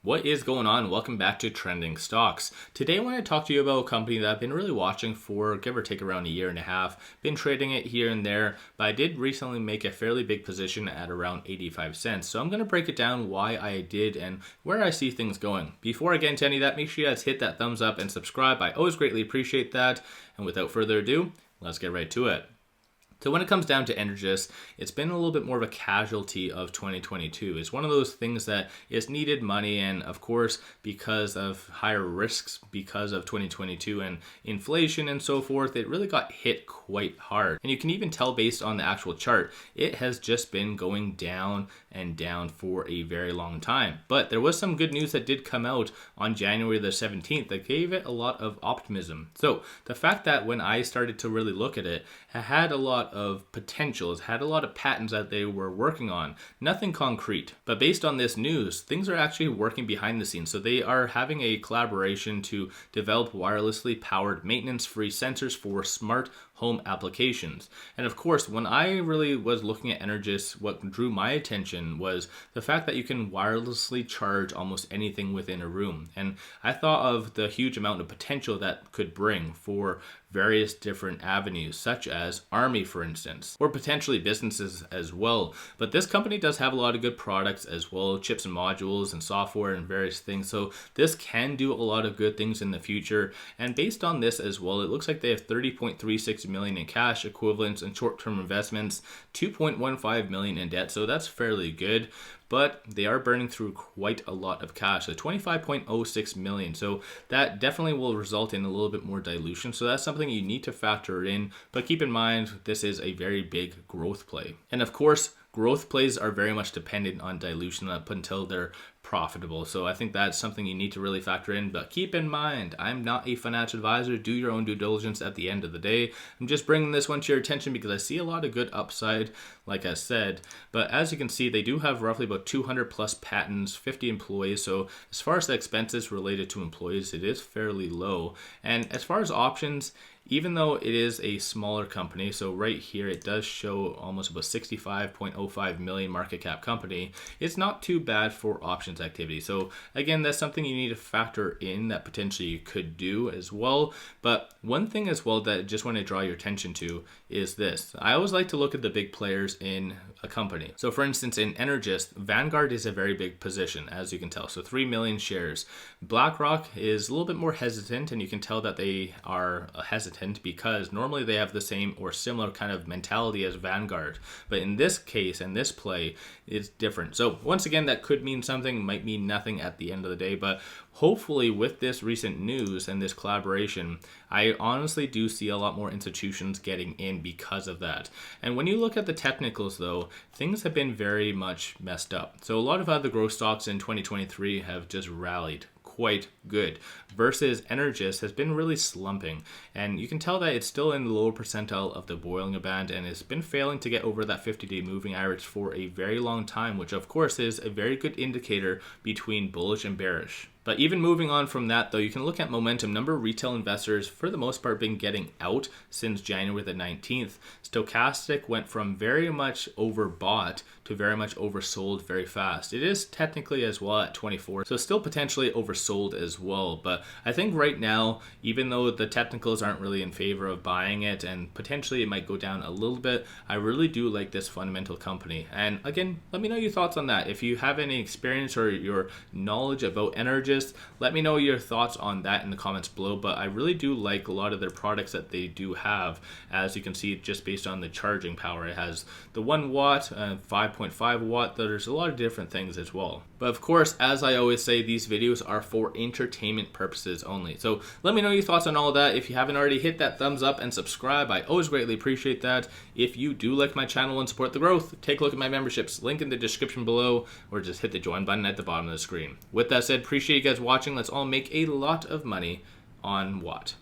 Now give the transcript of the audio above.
What is going on? Welcome back to Trending Stocks. Today I want to talk to you about a company that I've been really watching for give or take around a year and a half. Been trading it here and there, but I did recently make a fairly big position at around 85 cents. So I'm going to break it down why I did and where I see things going. Before I get into any of that, make sure you guys hit that thumbs up and subscribe. I always greatly appreciate that. And without further ado, let's get right to it. So when it comes down to Energous, it's been a little bit more of a casualty of 2022. It's one of those things that is needed money, and of course, because of higher risks because of 2022 and inflation and so forth, it really got hit quite hard. And you can even tell based on the actual chart, it has just been going down and down for a very long time. But there was some good news that did come out on January the 17th that gave it a lot of optimism. So the fact that when I started to really look at it, it had a lot of potentials, had a lot of patents that they were working on, nothing concrete. But based on this news, things are actually working behind the scenes. So they are having a collaboration to develop wirelessly powered maintenance-free sensors for smart home applications. And of course, when I really was looking at Energous, what drew my attention was the fact that you can wirelessly charge almost anything within a room. And I thought of the huge amount of potential that could bring for various different avenues, such as Army, for instance, or potentially businesses as well. But this company does have a lot of good products as well, chips and modules and software and various things. So this can do a lot of good things in the future. And based on this as well, it looks like they have 30.36 million in cash equivalents and short-term investments, 2.15 million in debt. So that's fairly good. But they are burning through quite a lot of cash, so 25.06 million. So that definitely will result in a little bit more dilution. So that's something you need to factor in. But keep in mind, this is a very big growth play. And of course, growth plays are very much dependent on dilution up until they're profitable. So I think that's something you need to really factor in. But keep in mind, I'm not a financial advisor. Do your own due diligence at the end of the day. I'm just bringing this one to your attention because I see a lot of good upside, like I said. But as you can see, they do have roughly about 200 plus patents, 50 employees. So as far as the expenses related to employees, it is fairly low. And as far as options, even though it is a smaller company, so right here it does show almost about 65.05 million market cap company, it's not too bad for options activity. So again, that's something you need to factor in that potentially you could do as well. But one thing as well that I just want to draw your attention to is this. I always like to look at the big players in a company. So for instance, in Energous, Vanguard is a very big position, as you can tell. So 3 million shares. BlackRock is a little bit more hesitant, and you can tell that they are hesitant because normally they have the same or similar kind of mentality as Vanguard. But in this case, in this play, it's different. So once again, that could mean something, might mean nothing at the end of the day. But hopefully with this recent news and this collaboration, I honestly do see a lot more institutions getting in because of that. And when you look at the technicals though, things have been very much messed up. So a lot of other growth stocks in 2023 have just rallied quite good versus Energous has been really slumping, and you can tell that it's still in the lower percentile of the Bollinger Band and it's been failing to get over that 50-day moving average for a very long time, which of course is a very good indicator between bullish and bearish. But even moving on from that though, you can look at momentum. Number of retail investors for the most part been getting out since January the 19th. Stochastic went from very much overbought to very much oversold very fast. It is technically as well at 24, so still potentially oversold as well. But I think right now, even though the technicals aren't really in favor of buying it and potentially it might go down a little bit, I really do like this fundamental company. And again, let me know your thoughts on that. If you have any experience or your knowledge about Energous, let me know your thoughts on that in the comments below. But I really do like a lot of their products that they do have. As you can see, just based on the charging power, it has the 1 watt, 5.5 watt. There's a lot of different things as well. But of course, as I always say, these videos are for entertainment purposes only. So let me know your thoughts on all of that. If you haven't already, hit that thumbs up and subscribe. I always greatly appreciate that. If you do like my channel and support the growth, take a look at my memberships, link in the description below, or just hit the join button at the bottom of the screen. With that said, appreciate you guys watching. Let's all make a lot of money on Watt.